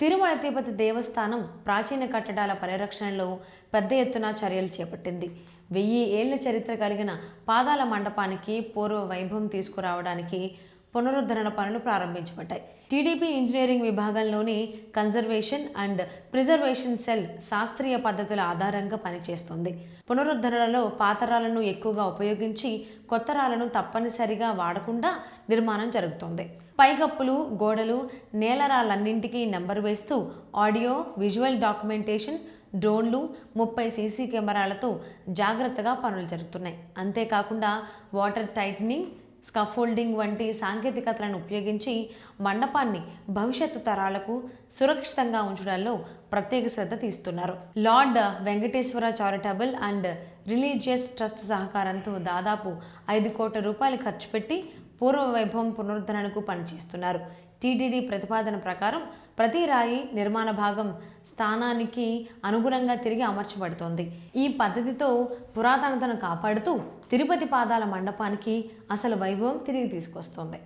తిరుమల తిరుపతి దేవస్థానం ప్రాచీన కట్టడాల పరిరక్షణలో పెద్ద ఎత్తున చర్యలు చేపట్టింది. 1000 ఏళ్ల చరిత్ర కలిగిన పాదాల మండపానికి పూర్వ వైభవం తీసుకురావడానికి పునరుద్ధరణ పనులు ప్రారంభించబడ్డాయి. టీడీపీ ఇంజనీరింగ్ విభాగంలోని కన్జర్వేషన్ అండ్ ప్రిజర్వేషన్ సెల్ శాస్త్రీయ పద్ధతుల ఆధారంగా పనిచేస్తుంది. పునరుద్ధరణలో పాతరాలను ఎక్కువగా ఉపయోగించి కొత్త రాళ్లను తప్పనిసరిగా వాడకుండా నిర్మాణం జరుగుతుంది. పైకప్పులు, గోడలు, నేలరాలన్నింటికీ నెంబర్ వేస్తూ ఆడియో విజువల్ డాక్యుమెంటేషన్, డ్రోన్లు, 30 సీసీ కెమెరాలతో జాగ్రత్తగా పనులు జరుగుతున్నాయి. అంతేకాకుండా వాటర్ టైటనింగ్, స్కాఫోల్డింగ్ వంటి సాంకేతికతలను ఉపయోగించి మండపాన్ని భవిష్యత్తు తరాలకు సురక్షితంగా ఉంచడంలో ప్రత్యేక శ్రద్ధ తీస్తున్నారు. Lord Venkateswara charitable and religious trust సహకారంతో దాదాపు 5 కోట్ల రూపాయలు ఖర్చు పెట్టి పూర్వ వైభవం పునరుద్ధరణకు పనిచేస్తున్నారు. టీటీడీ ప్రతిపాదన ప్రకారం ప్రతి రాయి నిర్మాణ భాగం స్థానానికి అనుగుణంగా తిరిగి అమర్చబడుతోంది. ఈ పద్ధతితో పురాతనతను కాపాడుతూ తిరుపతి పాదాల మండపానికి అసలు వైభవం తిరిగి తీసుకొస్తోంది.